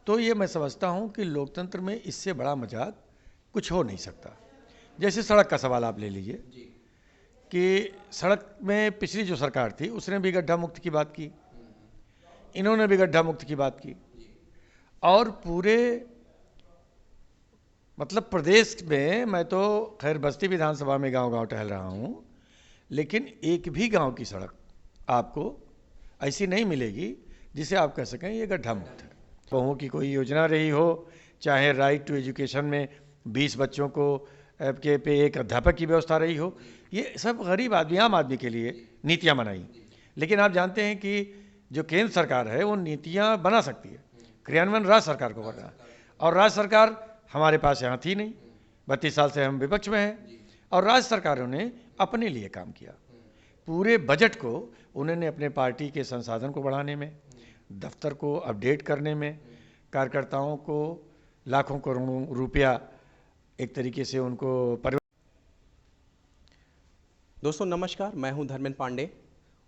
तो ये मैं समझता हूँ कि लोकतंत्र में इससे बड़ा मजाक कुछ हो नहीं सकता। जैसे सड़क का सवाल आप ले लीजिए कि सड़क में पिछली जो सरकार थी उसने भी गड्ढा मुक्त की बात की, इन्होंने भी गड्ढा मुक्त की बात की, और पूरे मतलब प्रदेश में, मैं तो खैर बस्ती विधानसभा में गांव-गांव टहल रहा हूं, लेकिन एक भी गांव की सड़क आपको ऐसी नहीं मिलेगी जिसे आप कह सकें ये गड्ढा मुक्त है। बहुओं की कोई योजना रही हो, चाहे राइट टू एजुकेशन में 20 बच्चों को के पे एक अध्यापक की व्यवस्था रही हो, ये सब गरीब आदमी, आम आदमी के लिए नीतियाँ बनाई। लेकिन आप जानते हैं कि जो केंद्र सरकार है वो नीतियाँ बना सकती है, क्रियान्वयन राज्य सरकार को करना, और राज्य सरकार हमारे पास यहाँ थी नहीं। 32 साल से हम विपक्ष में हैं, और राज्य सरकारों ने अपने लिए काम किया। पूरे बजट को उन्होंने अपने पार्टी के संसाधन को बढ़ाने में, दफ्तर को अपडेट करने में, कार्यकर्ताओं को लाखों करोड़ों रुपया एक तरीके से उनको दोस्तों नमस्कार, मैं हूं धर्मेंद्र पांडे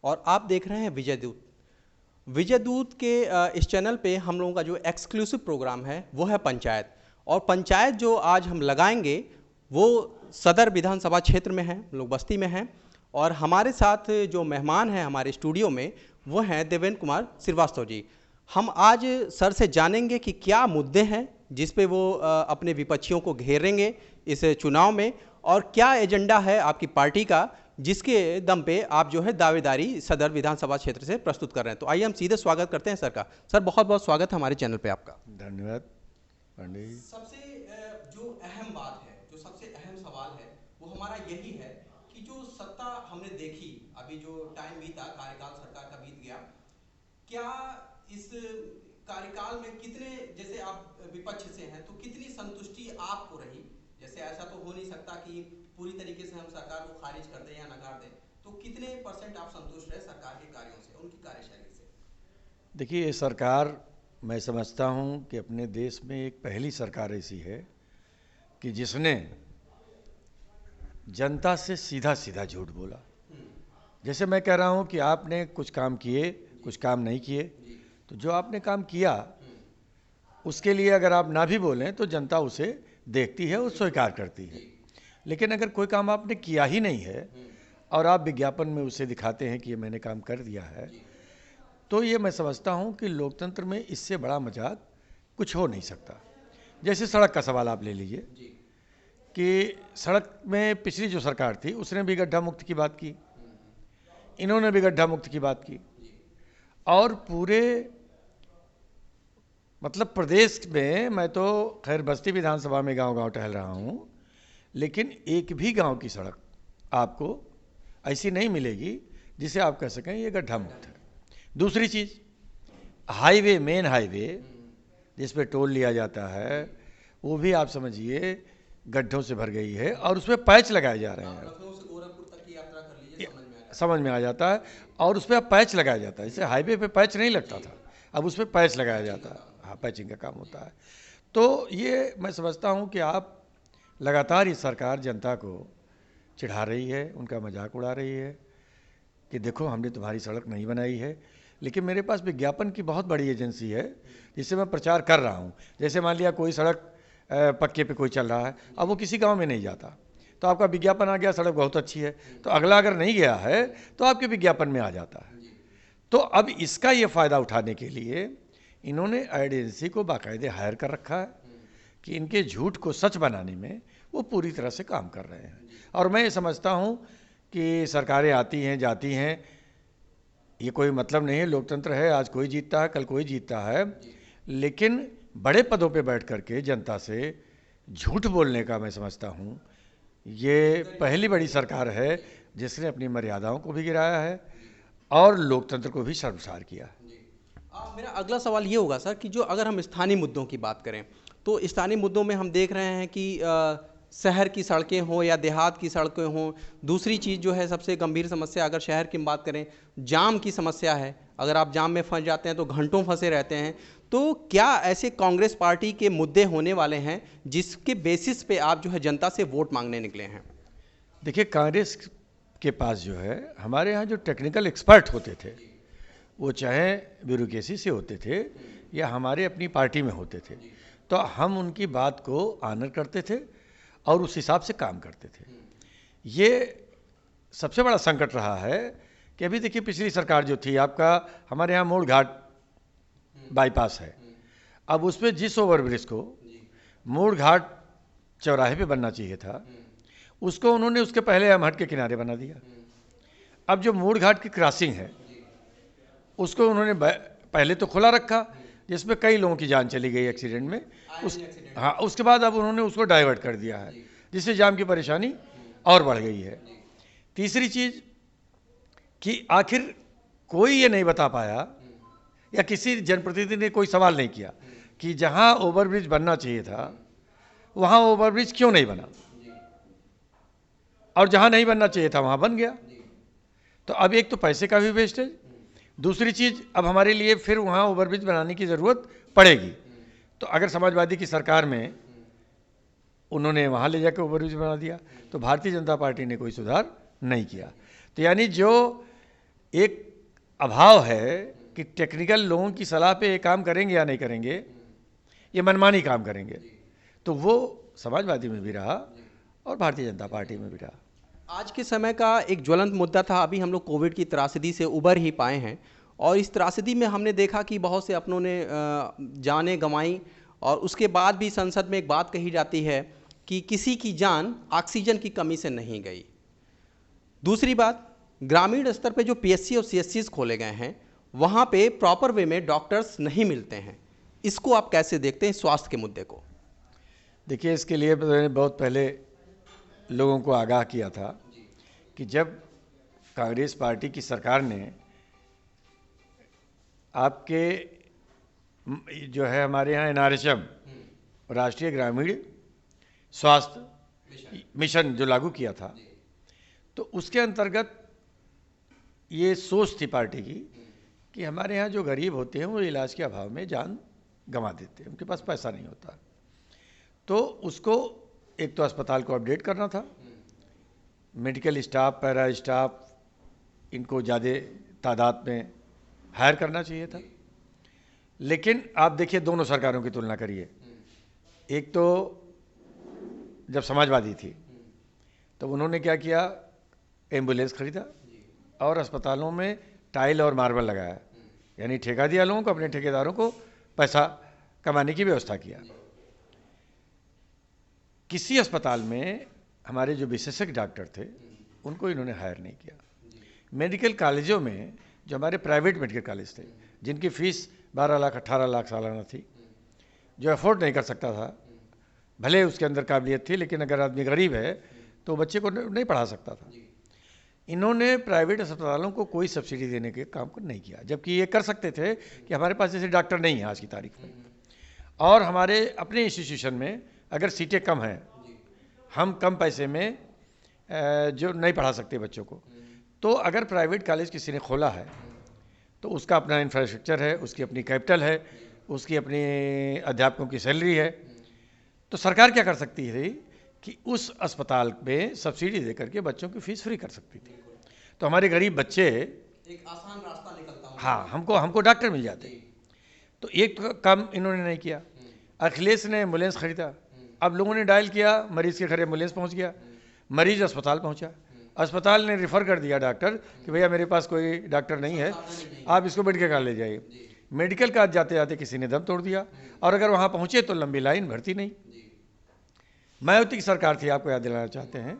और आप देख रहे हैं विजय दूत। विजय दूत के इस चैनल पे हम लोगों का जो एक्सक्लूसिव प्रोग्राम है वो है पंचायत, और पंचायत जो आज हम लगाएंगे वो सदर विधानसभा क्षेत्र में है, हम लोग बस्ती में हैं। और हमारे साथ जो मेहमान हैं हमारे स्टूडियो में वो हैं देवेंद्र कुमार श्रीवास्तव जी। हम आज सर से जानेंगे कि क्या मुद्दे हैं जिस पे वो अपने विपक्षियों को घेरेंगे इस चुनाव में, और क्या एजेंडा है आपकी पार्टी का जिसके दम पे आप जो है दावेदारी सदर विधानसभा क्षेत्र से प्रस्तुत कर रहे हैं। तो आइए हम सीधे स्वागत करते हैं सर का। सर बहुत बहुत स्वागत है हमारे चैनल पे आपका। धन्यवाद पांडे जी। सबसे जो अहम बात है, जो सबसे अहम सवाल है वो हमारा यही है कि जो सत्ता हमने देखी, अभी जो टाइम बीता, कार्यकाल सरकार का बीत गया, क्या इस कार्यकाल में कितने, जैसे आप विपक्ष से हैं तो कितनी संतुष्टि आपको रही? जैसे ऐसा तो हो नहीं सकता कि पूरी तरीके से हम सरकार को खारिज कर दें या नकार दें, तो कितने % आप संतुष्ट रहे सरकार के कार्यों से, उनकी कार्यशैली से? देखिए, ये सरकार, मैं समझता हूँ कि अपने देश में एक पहली सरकार ऐसी है कि जिसने जनता से सीधा सीधा झूठ बोला। जैसे मैं कह रहा हूँ कि आपने कुछ काम किए, कुछ काम नहीं किए, तो जो आपने काम किया उसके लिए अगर आप ना भी बोलें तो जनता उसे देखती है, वो स्वीकार करती है। लेकिन अगर कोई काम आपने किया ही नहीं है और आप विज्ञापन में उसे दिखाते हैं कि ये मैंने काम कर दिया है, तो ये मैं समझता हूँ कि लोकतंत्र में इससे बड़ा मजाक कुछ हो नहीं सकता। जैसे सड़क का सवाल आप ले लीजिए कि सड़क में पिछली जो सरकार थी उसने भी गड्ढा मुक्त की बात की, इन्होंने भी गड्ढा मुक्त की बात की, और पूरे मतलब प्रदेश में, मैं तो खैर बस्ती विधानसभा में गांव-गांव टहल रहा हूं, लेकिन एक भी गांव की सड़क आपको ऐसी नहीं मिलेगी जिसे आप कह सकें ये गड्ढा मुक्त है। दूसरी चीज़, हाईवे, मेन हाईवे जिस पे टोल लिया जाता है, वो भी आप समझिए गड्ढों से भर गई है, और उसमें पैच लगाए जा रहे हैं। लखनऊ से गोरखपुर तक की यात्रा कर लीजिए, समझ में आ जाता है, और उस पर अब पैच लगाया जाता है। जैसे हाईवे पे पैच नहीं लगता था, अब उस पर पैच लगाया जाता है। हाँ, पैचिंग का काम होता है। तो ये मैं समझता हूँ कि आप लगातार ये सरकार जनता को चिढ़ा रही है, उनका मजाक उड़ा रही है कि देखो हमने तुम्हारी सड़क नहीं बनाई है। लेकिन मेरे पास विज्ञापन की बहुत बड़ी एजेंसी है जिससे मैं प्रचार कर रहा हूँ। जैसे मान लिया कोई सड़क पक्के पे कोई चल रहा है, अब वो किसी गांव में नहीं जाता, तो आपका विज्ञापन आ गया, सड़क बहुत अच्छी है, तो अगला अगर नहीं गया है तो आपके विज्ञापन में आ जाता है। तो अब इसका ये फ़ायदा उठाने के लिए इन्होंने एड एजेंसी को बाकायदे हायर कर रखा है कि इनके झूठ को सच बनाने में वो पूरी तरह से काम कर रहे हैं। और मैं ये समझता हूँ कि सरकारें आती हैं जाती हैं, ये कोई मतलब नहीं है, लोकतंत्र है, आज कोई जीतता है, कल कोई जीतता है, लेकिन बड़े पदों पे बैठ करके जनता से झूठ बोलने का मैं समझता हूँ ये पहली बड़ी सरकार है जिसने अपनी मर्यादाओं को भी गिराया है और लोकतंत्र को भी शर्मसार किया है। मेरा अगला सवाल ये होगा सर कि जो अगर हम स्थानीय मुद्दों की बात करें तो स्थानीय मुद्दों में हम देख रहे हैं कि शहर की सड़कें हों या देहात की सड़कें हों, दूसरी चीज़ जो है सबसे गंभीर समस्या अगर शहर की बात करें, जाम की समस्या है। अगर आप जाम में फंस जाते हैं तो घंटों फंसे रहते हैं। तो क्या ऐसे कांग्रेस पार्टी के मुद्दे होने वाले हैं जिसके बेसिस पे आप जो है जनता से वोट मांगने निकले हैं? देखिए, कांग्रेस के पास जो है, हमारे यहाँ जो टेक्निकल एक्सपर्ट होते थे वो चाहे ब्यूरोक्रेसी से होते थे या हमारे अपनी पार्टी में होते थे, तो हम उनकी बात को ऑनर करते थे और उस हिसाब से काम करते थे। ये सबसे बड़ा संकट रहा है कि अभी देखिए पिछली सरकार जो थी आपका, हमारे यहाँ मोड़ घाट बाईपास है, अब उसमें जिस ओवरब्रिज को मोड़ घाट चौराहे पे बनना चाहिए था, उसको उन्होंने उसके पहले अमहट के किनारे बना दिया। अब जो मोड़ घाट की क्रॉसिंग है उसको उन्होंने पहले तो खुला रखा, जिसमें कई लोगों की जान चली गई एक्सीडेंट में। हाँ, उसके बाद अब उन्होंने उसको डाइवर्ट कर दिया है, जिससे जाम की परेशानी और बढ़ गई है। तीसरी चीज कि आखिर कोई ये नहीं बता पाया या किसी जनप्रतिनिधि ने कोई सवाल नहीं किया कि जहां ओवरब्रिज बनना चाहिए था वहां ओवरब्रिज क्यों नहीं बना, और जहां नहीं बनना चाहिए था वहां बन गया। तो अब एक तो पैसे का भी वेस्टेज, दूसरी चीज अब हमारे लिए फिर वहां ओवरब्रिज बनाने की जरूरत पड़ेगी। तो अगर समाजवादी की सरकार में उन्होंने वहां ले जाकर ओवरब्रिज बना दिया, तो भारतीय जनता पार्टी ने कोई सुधार नहीं किया। तो यानी जो एक अभाव है कि टेक्निकल लोगों की सलाह पे ये काम करेंगे या नहीं करेंगे, ये मनमानी काम करेंगे, तो वो समाजवादी में भी रहा और भारतीय जनता पार्टी में भी रहा। आज के समय का एक ज्वलंत मुद्दा था, अभी हम लोग कोविड की त्रासदी से उबर ही पाए हैं, और इस त्रासदी में हमने देखा कि बहुत से अपनों ने जानें गंवाई, और उसके बाद भी संसद में एक बात कही जाती है कि किसी की जान ऑक्सीजन की कमी से नहीं गई। दूसरी बात, ग्रामीण स्तर पे जो पीएससी और सीएससीज खोले गए हैं वहाँ पे प्रॉपर वे में डॉक्टर्स नहीं मिलते हैं, इसको आप कैसे देखते हैं स्वास्थ्य के मुद्दे को? देखिए, इसके लिए मैंने बहुत पहले लोगों को आगाह किया था कि जब कांग्रेस पार्टी की सरकार ने आपके जो है हमारे यहाँ एनआरएचएम, राष्ट्रीय ग्रामीण स्वास्थ्य मिशन जो लागू किया था, तो उसके अंतर्गत ये सोच थी पार्टी की कि हमारे यहाँ जो गरीब होते हैं वो इलाज के अभाव में जान गंवा देते हैं, उनके पास पैसा नहीं होता। तो उसको एक तो अस्पताल को अपडेट करना था, मेडिकल स्टाफ, पैरा स्टाफ, इनको ज़्यादा तादाद में हायर करना चाहिए था। लेकिन आप देखिए दोनों सरकारों की तुलना करिए, एक तो जब समाजवादी थी तो उन्होंने क्या किया, एम्बुलेंस खरीदा और अस्पतालों में टाइल और मार्बल लगाया, यानी ठेका दिया लोगों को, अपने ठेकेदारों को पैसा कमाने की व्यवस्था किया। किसी अस्पताल में हमारे जो विशेषज्ञ डॉक्टर थे उनको इन्होंने हायर नहीं किया। मेडिकल कॉलेजों में जो हमारे प्राइवेट मेडिकल कॉलेज थे जिनकी फीस 12 लाख 18 लाख सालाना थी, जो अफोर्ड नहीं कर सकता था, भले उसके अंदर काबिलियत थी लेकिन अगर आदमी गरीब है तो बच्चे को नहीं पढ़ा सकता था, इन्होंने प्राइवेट अस्पतालों को कोई सब्सिडी देने के काम को नहीं किया। जबकि ये कर सकते थे कि हमारे पास जैसे डॉक्टर नहीं है आज की तारीख में, और हमारे अपने इंस्टीट्यूशन में अगर सीटें कम हैं, हम कम पैसे में जो नहीं पढ़ा सकते बच्चों को, तो अगर प्राइवेट कॉलेज किसी ने खोला है तो उसका अपना इंफ्रास्ट्रक्चर है, उसकी अपनी कैपिटल है, उसकी अपनी अध्यापकों की सैलरी है, तो सरकार क्या कर सकती है कि उस अस्पताल में सब्सिडी दे करके बच्चों की फीस फ्री कर सकती थी। तो हमारे गरीब बच्चे, एक आसान रास्ता निकलता, हाँ, हमको डॉक्टर मिल जाते। तो एक तो काम इन्होंने नहीं किया। अखिलेश ने एम्बुलेंस खरीदा, अब लोगों ने डायल किया, मरीज के घर एम्बुलेंस पहुंच गया, मरीज अस्पताल पहुंचा, अस्पताल ने रिफ़र कर दिया डॉक्टर कि भैया मेरे पास कोई डॉक्टर नहीं है, आप इसको मेडिकल कॉलेज ले जाइए। मेडिकल कॉलेज जाते जाते किसी ने दम तोड़ दिया, और अगर वहाँ पहुँचे तो लंबी लाइन, भर्ती नहीं। मायावती की सरकार थी, आपको याद दिलाना चाहते हैं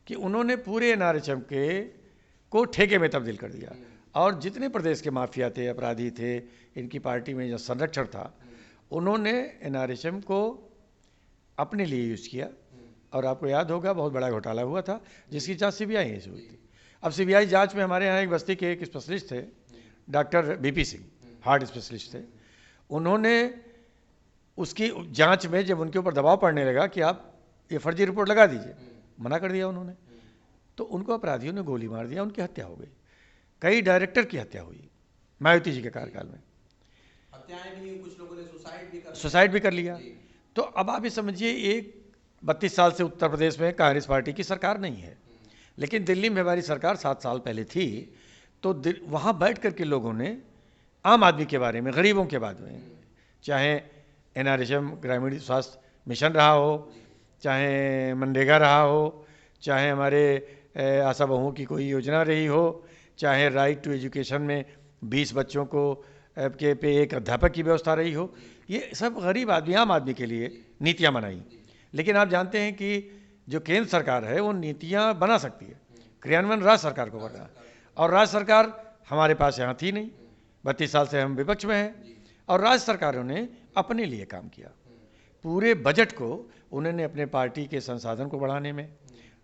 कि उन्होंने पूरे एनआरएचएम को ठेके में तब्दील कर दिया, और जितने प्रदेश के माफिया थे, अपराधी थे, इनकी पार्टी में जो संरक्षण था, उन्होंने एनआरएचएम को अपने लिए यूज़ किया। और आपको याद होगा बहुत बड़ा घोटाला हुआ था जिसकी जांच सीबीआई से हुई थी। अब सीबीआई जांच में हमारे यहाँ एक बस्ती के एक स्पेशलिस्ट थे, doctor BP Singh, heart specialist थे, उन्होंने उसकी जांच में जब उनके ऊपर दबाव पड़ने लगा कि आप ये फर्जी रिपोर्ट लगा दीजिए, मना कर दिया उन्होंने, तो उनको अपराधियों ने गोली मार दिया, उनकी हत्या हो गई। कई डायरेक्टर की हत्या हुई मायावती जी के कार्यकाल में, हत्याएं भी हुई, कुछ लोगों ने सुसाइड भी कर लिया। तो अब आप ये समझिए, एक 32 साल से उत्तर प्रदेश में कांग्रेस पार्टी की सरकार नहीं है, लेकिन दिल्ली में हमारी सरकार 7 साल पहले थी, तो वहाँ बैठ कर के लोगों ने आम आदमी के बारे में, गरीबों के बारे में, चाहे NRHM ग्रामीण स्वास्थ्य मिशन रहा हो, चाहे मनरेगा रहा हो, चाहे हमारे आशा बहुओं की कोई योजना रही हो, चाहे राइट टू एजुकेशन में 20 बच्चों को के पे एक अध्यापक की व्यवस्था रही हो, ये सब गरीब आदमी, आम आदमी के लिए नीतियाँ बनाई। लेकिन आप जानते हैं कि जो केंद्र सरकार है वो नीतियाँ बना सकती है, क्रियान्वयन राज्य सरकार को करना है, और राज्य सरकार हमारे पास यहाँ थी नहीं। 32 साल से हम विपक्ष में हैं, और राज्य सरकारों ने अपने लिए काम किया। पूरे बजट को उन्होंने अपने पार्टी के संसाधन को बढ़ाने में,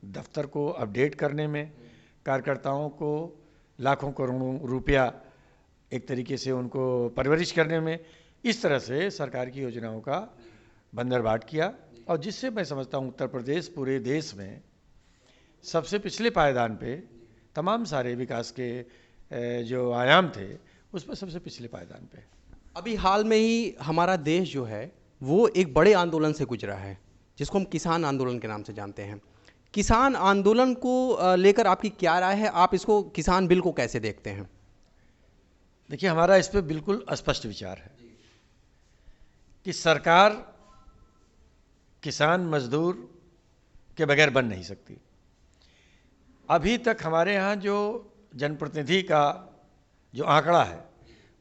दफ्तर को अपडेट करने में, कार्यकर्ताओं को लाखों करोड़ों रुपया एक तरीके से उनको परवरिश करने में, इस तरह से सरकार की योजनाओं का बंदरबाट किया, और जिससे मैं समझता हूँ उत्तर प्रदेश पूरे देश में सबसे पिछले पायदान पे, तमाम सारे विकास के जो आयाम थे उस पर सबसे पिछले पायदान पे। अभी हाल में ही हमारा देश जो है वो एक बड़े आंदोलन से गुजरा है, जिसको हम किसान आंदोलन के नाम से जानते हैं। किसान आंदोलन को लेकर आपकी क्या राय है? आप इसको, किसान बिल को कैसे देखते हैं? देखिए, हमारा इस पर बिल्कुल स्पष्ट विचार है कि सरकार किसान मजदूर के बगैर बन नहीं सकती। अभी तक हमारे यहाँ जो जनप्रतिनिधि का जो आंकड़ा है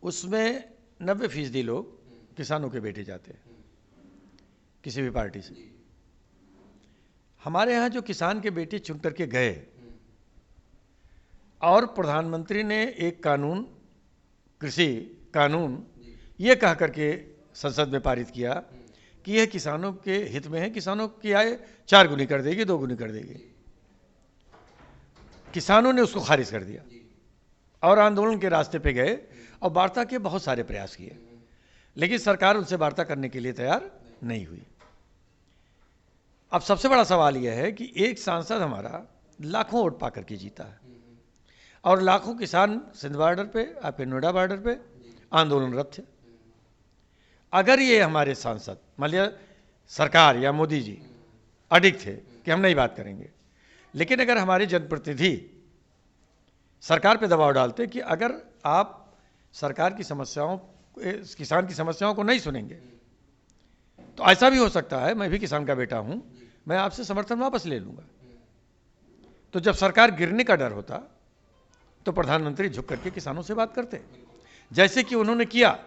उसमें 90% लोग किसानों के बेटे जाते हैं किसी भी पार्टी से। हमारे यहाँ जो किसान के बेटे चुन करके गए, और प्रधानमंत्री ने एक कानून, कृषि कानून, ये कह करके संसद में पारित किया कि यह किसानों के हित में है, किसानों की आय 4 गुनी कर देगी, 2 गुनी कर देगी। किसानों ने उसको खारिज कर दिया और आंदोलन के रास्ते पे गए और वार्ता के बहुत सारे प्रयास किए, लेकिन सरकार उनसे वार्ता करने के लिए तैयार नहीं हुई। अब सबसे बड़ा सवाल यह है कि एक सांसद हमारा लाखों वोट पा करके जीता है, और लाखों किसान सिंध बॉर्डर पे, आपके नोएडा बॉर्डर पे आंदोलनरत थे। अगर ये हमारे सांसद, मान लिया सरकार या मोदी जी अडिग थे कि हम नहीं बात करेंगे, लेकिन अगर हमारे जनप्रतिनिधि सरकार पे दबाव डालते कि अगर आप सरकार की समस्याओं, किसान की समस्याओं को नहीं सुनेंगे तो ऐसा भी हो सकता है, मैं भी किसान का बेटा हूं, मैं आपसे समर्थन वापस ले लूंगा। तो जब सरकार गिरने का डर होता तो प्रधानमंत्री झुक करके किसानों से बात करते, जैसे कि उन्होंने किया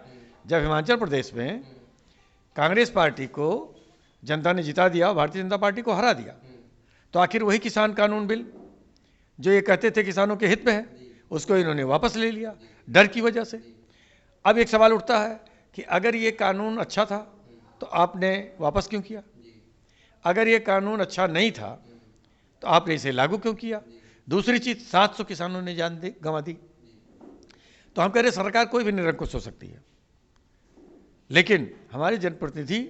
जब हिमाचल प्रदेश में कांग्रेस पार्टी को जनता ने जिता दिया, भारतीय जनता पार्टी को हरा दिया। तो आखिर वही किसान कानून बिल जो ये कहते थे किसानों के हित में है, उसको इन्होंने वापस ले लिया डर की वजह से। अब एक सवाल उठता है कि अगर ये कानून अच्छा था तो आपने वापस क्यों किया? अगर ये कानून अच्छा नहीं था तो आपने इसे लागू क्यों किया? दूसरी चीज, 700 किसानों ने जान गंवा दी। तो हम कह रहे सरकार कोई भी निरंकुश हो सकती है, लेकिन हमारे जनप्रतिनिधि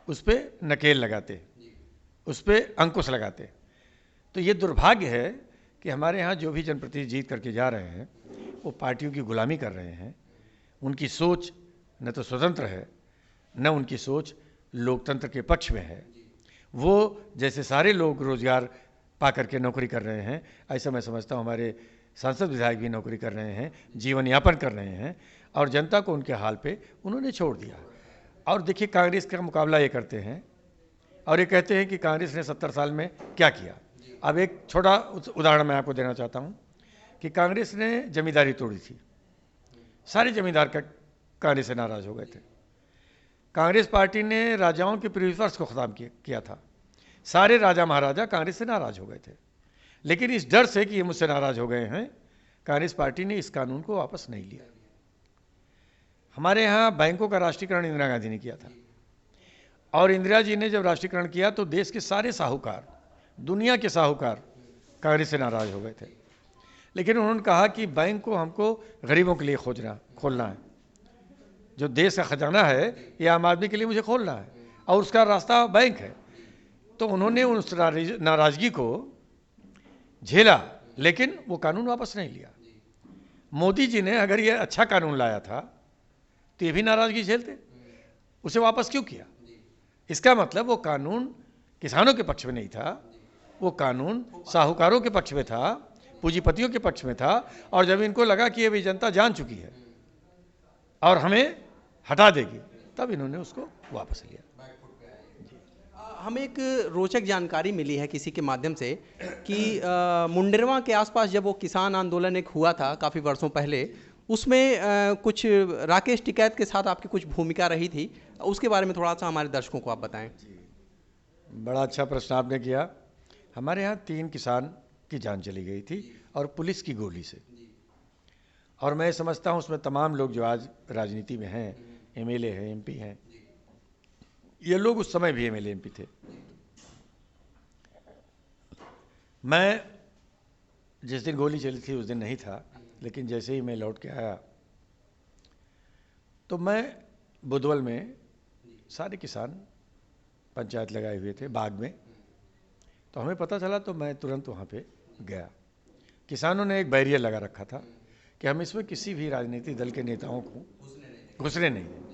उस पर नकेल लगाते, उस पर अंकुश लगाते। तो ये दुर्भाग्य है कि हमारे यहाँ जो भी जनप्रतिनिधि जीत करके जा रहे हैं वो पार्टियों की गुलामी कर रहे हैं। उनकी सोच न तो स्वतंत्र है, न उनकी सोच लोकतंत्र के पक्ष में है। वो जैसे सारे लोग रोजगार पा करके नौकरी कर रहे हैं, ऐसा मैं समझता हूँ हमारे सांसद विधायक भी नौकरी कर रहे हैं, जीवन यापन कर रहे हैं, और जनता को उनके हाल पे उन्होंने छोड़ दिया। और देखिए, कांग्रेस का मुकाबला ये करते हैं और ये कहते हैं कि कांग्रेस ने 70 साल में क्या किया। अब एक छोटा उदाहरण मैं आपको देना चाहता हूँ कि कांग्रेस ने जमींदारी तोड़ी थी, सारे जमींदार कांग्रेस से नाराज हो गए थे। कांग्रेस पार्टी ने राजाओं के प्रीविपर्स को खत्म किया था, सारे राजा महाराजा कांग्रेस से नाराज हो गए थे। लेकिन इस डर से कि ये मुझसे नाराज हो गए हैं, कांग्रेस पार्टी ने इस कानून को वापस नहीं लिया। हमारे यहाँ बैंकों का राष्ट्रीयकरण इंदिरा गांधी ने किया था, और इंदिरा जी ने जब राष्ट्रीयकरण किया तो देश के सारे साहूकार, दुनिया के साहूकार कांग्रेस से नाराज हो गए थे। लेकिन उन्होंने कहा कि बैंक को हमको गरीबों के लिए खोलना है, जो देश का खजाना है ये आम आदमी के लिए मुझे खोलना है, और उसका रास्ता बैंक है। तो उन्होंने उस नाराजगी को झेला, लेकिन वो कानून वापस नहीं लिया। मोदी जी ने अगर ये अच्छा कानून लाया था तो ये भी नाराजगी झेलते, उसे वापस क्यों किया? इसका मतलब वो कानून किसानों के पक्ष में नहीं था, वो कानून साहूकारों के पक्ष में था, पूंजीपतियों के पक्ष में था, और जब इनको लगा कि ये भी जनता जान चुकी है और हमें हटा देगी, तब इन्होंने उसको वापस लिया। हमें एक रोचक जानकारी मिली है किसी के माध्यम से कि मुंडेरवा के आसपास जब वो किसान आंदोलन एक हुआ था काफ़ी वर्षों पहले, उसमें कुछ राकेश टिकैत के साथ आपकी कुछ भूमिका रही थी, उसके बारे में थोड़ा सा हमारे दर्शकों को आप बताएं। बड़ा अच्छा प्रश्न आपने किया। हमारे यहाँ 3 किसान की जान चली गई थी और पुलिस की गोली से, और मैं समझता हूँ उसमें तमाम लोग जो आज राजनीति में हैं, एमएलए हैं, एमपी हैं, ये लोग उस समय भी एमएलए एमपी थे। मैं जिस दिन गोली चली थी उस दिन नहीं था, लेकिन जैसे ही मैं लौट के आया तो मैं बुधवल में सारे किसान पंचायत लगाए हुए थे बाग में, तो हमें पता चला तो मैं तुरंत वहाँ पे गया। किसानों ने एक बैरियर लगा रखा था कि हम इसमें किसी भी राजनीतिक दल के नेताओं को घुसने नहीं देंगे।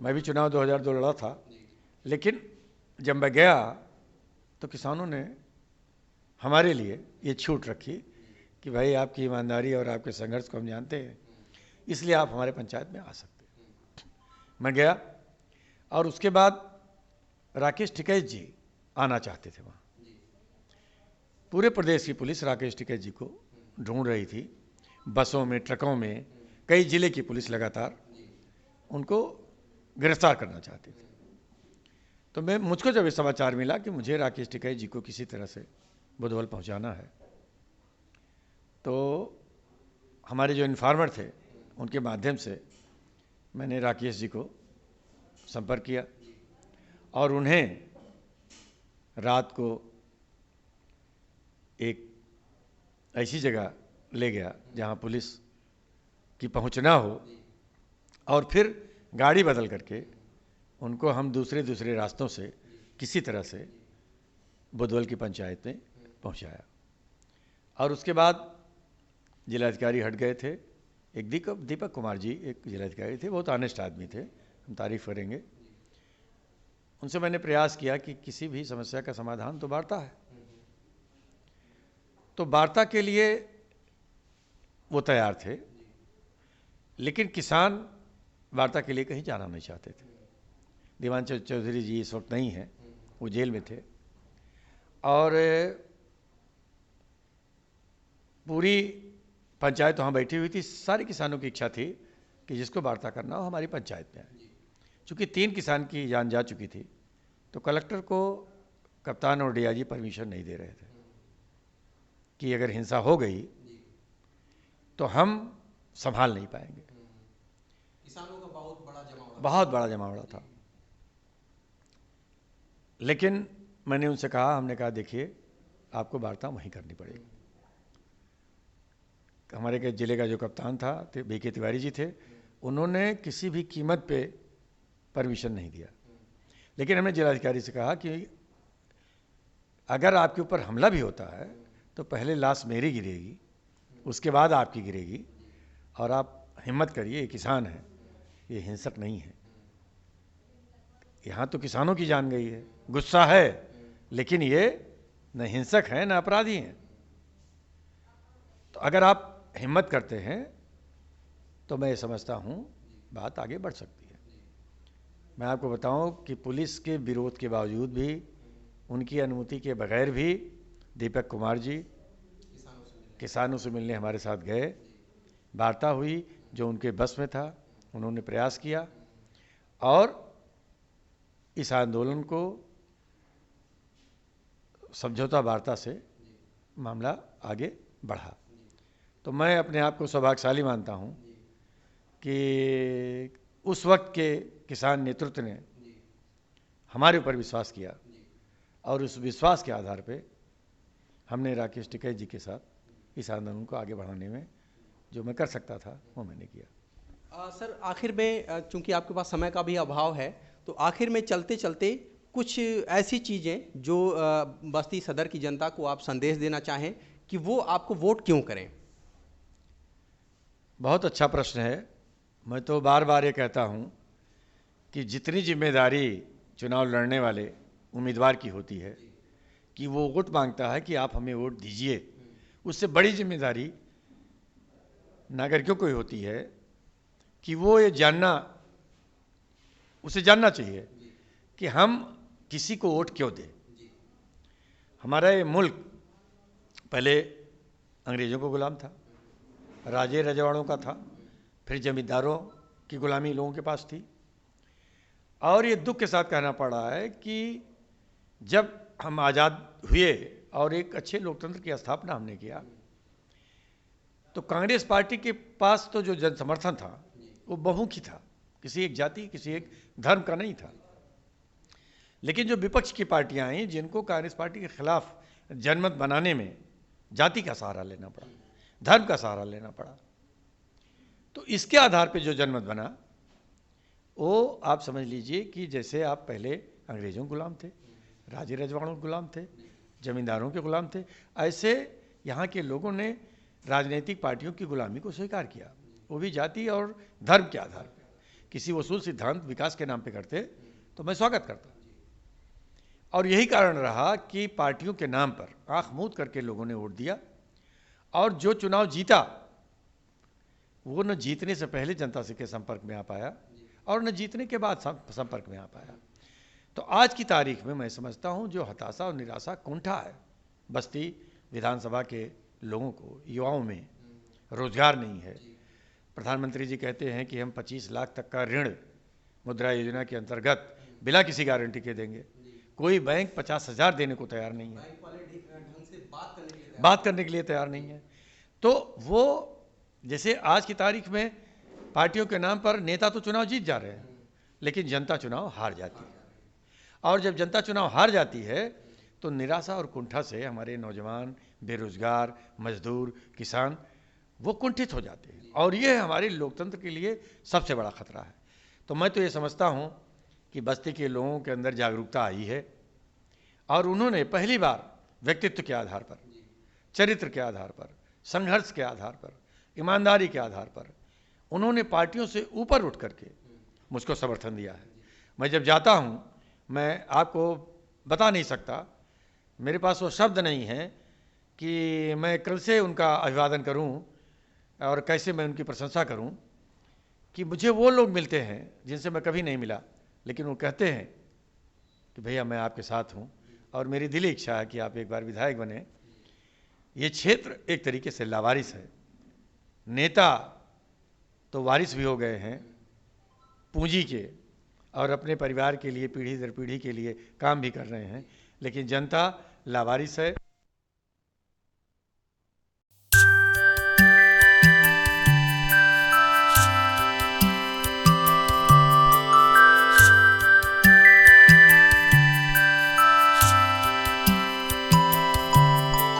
मैं भी चुनाव 2002 लड़ा था, लेकिन जब मैं गया तो किसानों ने हमारे लिए ये छूट रखी कि भाई आपकी ईमानदारी और आपके संघर्ष को हम जानते हैं, इसलिए आप हमारे पंचायत में आ सकते हैं। मैं गया और उसके बाद राकेश टिकैत जी आना चाहते थे वहाँ। पूरे प्रदेश की पुलिस राकेश टिकैत जी को ढूंढ रही थी, बसों में, ट्रकों में, कई जिले की पुलिस लगातार उनको गिरफ्तार करना चाहती थी। तो मुझको जब ये समाचार मिला कि मुझे राकेश टिकैत जी को किसी तरह से बुधवल पहुंचाना है, तो हमारे जो इन्फॉर्मर थे उनके माध्यम से मैंने राकेश जी को संपर्क किया और उन्हें रात को एक ऐसी जगह ले गया जहां पुलिस की पहुंच ना हो, और फिर गाड़ी बदल करके उनको हम दूसरे रास्तों से किसी तरह से बुधवल की पंचायत में पहुंचाया। और उसके बाद जिलाधिकारी हट गए थे, एक दीपक कुमार जी एक जिलाधिकारी थे, बहुत ऑनेस्ट आदमी थे, हम तारीफ करेंगे। उनसे मैंने प्रयास किया कि किसी भी समस्या का समाधान तो वार्ता है, तो वार्ता के लिए वो तैयार थे, लेकिन किसान वार्ता के लिए कहीं जाना नहीं चाहते थे। देवांचल चौधरी जी इस वक्त नहीं हैं, वो जेल में थे, और पूरी पंचायत वहाँ बैठी हुई थी। सारे किसानों की इच्छा थी कि जिसको वार्ता करना हो हमारी पंचायत में आए। चूँकि 3 किसान की जान जा चुकी थी, तो कलेक्टर को कप्तान और डीआईजी परमिशन नहीं दे रहे थे कि अगर हिंसा हो गई तो हम संभाल नहीं पाएंगे। किसानों का बहुत बड़ा जमावड़ा था। लेकिन मैंने उनसे कहा, हमने कहा देखिए आपको वार्ता वहीं करनी पड़ेगी। हमारे के जिले का जो कप्तान था बीके तिवारी जी थे, उन्होंने किसी भी कीमत पे परमिशन नहीं दिया। लेकिन हमने जिलाधिकारी से कहा कि अगर आपके ऊपर हमला भी होता है तो पहले लाश मेरी गिरेगी, उसके बाद आपकी गिरेगी, और आप हिम्मत करिए, ये किसान है, ये हिंसक नहीं है। यहाँ तो किसानों की जान गई है, गुस्सा है, लेकिन ये न हिंसक हैं न अपराधी हैं। तो अगर आप हिम्मत करते हैं तो मैं समझता हूँ बात आगे बढ़ सकती है। मैं आपको बताऊं कि पुलिस के विरोध के बावजूद भी, उनकी अनुमति के बगैर भी दीपक कुमार जी किसानों से मिलने हमारे साथ गए, वार्ता हुई, जो उनके बस में था उन्होंने प्रयास किया, और इस आंदोलन को समझौता वार्ता से मामला आगे बढ़ा। तो मैं अपने आप को सौभाग्यशाली मानता हूं कि उस वक्त के किसान नेतृत्व ने हमारे ऊपर विश्वास किया, और उस विश्वास के आधार पे हमने राकेश टिकैत जी के साथ इस आंदोलन को आगे बढ़ाने में जो मैं कर सकता था वो मैंने किया। सर आखिर में, चूंकि आपके पास समय का भी अभाव है, तो आखिर में चलते चलते कुछ ऐसी चीज़ें जो बस्ती सदर की जनता को आप संदेश देना चाहें कि वो आपको वोट क्यों करें। बहुत अच्छा प्रश्न है। मैं तो बार बार ये कहता हूँ कि जितनी जिम्मेदारी चुनाव लड़ने वाले उम्मीदवार की होती है कि वो वोट मांगता है कि आप हमें वोट दीजिए, उससे बड़ी जिम्मेदारी नागरिकों को होती है कि वो ये उसे जानना चाहिए कि हम किसी को वोट क्यों दें। हमारा ये मुल्क पहले अंग्रेज़ों को गुलाम था, राजे रजवाड़ों का था, फिर जमींदारों की गुलामी लोगों के पास थी। और ये दुख के साथ कहना पड़ा है कि जब हम आज़ाद हुए और एक अच्छे लोकतंत्र की स्थापना हमने किया, तो कांग्रेस पार्टी के पास तो जो जन समर्थन था वो बहुमुखी था, किसी एक जाति, किसी एक धर्म का नहीं था। लेकिन जो विपक्ष की पार्टियां आई, जिनको कांग्रेस पार्टी के खिलाफ जनमत बनाने में जाति का सहारा लेना पड़ा, धर्म का सहारा लेना पड़ा, तो इसके आधार पे जो जनमत बना वो आप समझ लीजिए कि जैसे आप पहले अंग्रेज़ों के गुलाम थे, राजे रजवाड़ों के गुलाम थे, जमींदारों के गुलाम थे, ऐसे यहाँ के लोगों ने राजनीतिक पार्टियों की गुलामी को स्वीकार किया, वो भी जाति और धर्म के आधार पर। किसी वसूल सिद्धांत विकास के नाम पे करते तो मैं स्वागत करता। और यही कारण रहा कि पार्टियों के नाम पर आंख मूंद करके लोगों ने वोट दिया, और जो चुनाव जीता वो न जीतने से पहले जनता से के संपर्क में आ पाया और न जीतने के बाद संपर्क में आ पाया। तो आज की तारीख में मैं समझता हूं जो हताशा और निराशा कुंठा है बस्ती विधानसभा के लोगों को, युवाओं में रोजगार नहीं है। प्रधानमंत्री जी कहते हैं कि हम 25 लाख तक का ऋण मुद्रा योजना के अंतर्गत बिना किसी गारंटी के देंगे। कोई बैंक 50,000 देने को तैयार नहीं है, बात करने के लिए तैयार नहीं है। तो वो जैसे आज की तारीख में पार्टियों के नाम पर नेता तो चुनाव जीत जा रहे हैं, लेकिन जनता चुनाव हार जाती है। और जब जनता चुनाव हार जाती है तो निराशा और कुंठा से हमारे नौजवान, बेरोजगार, मजदूर, किसान वो कुंठित हो जाते हैं, और ये हमारे लोकतंत्र के लिए सबसे बड़ा खतरा है। तो मैं तो ये समझता हूँ कि बस्ती के लोगों के अंदर जागरूकता आई है, और उन्होंने पहली बार व्यक्तित्व के आधार पर, चरित्र के आधार पर, संघर्ष के आधार पर, ईमानदारी के आधार पर उन्होंने पार्टियों से ऊपर उठ करके मुझको समर्थन दिया है। मैं जब जाता हूँ, मैं आपको बता नहीं सकता, मेरे पास वो शब्द नहीं है कि मैं कल से उनका अभिवादन करूं और कैसे मैं उनकी प्रशंसा करूं, कि मुझे वो लोग मिलते हैं जिनसे मैं कभी नहीं मिला, लेकिन वो कहते हैं कि भैया मैं आपके साथ हूं और मेरी दिली इच्छा है कि आप एक बार विधायक बने। ये क्षेत्र एक तरीके से लावारिस है, नेता तो वारिस भी हो गए हैं पूंजी के और अपने परिवार के लिए पीढ़ी दर पीढ़ी के लिए काम भी कर रहे हैं, लेकिन जनता लावारिस है।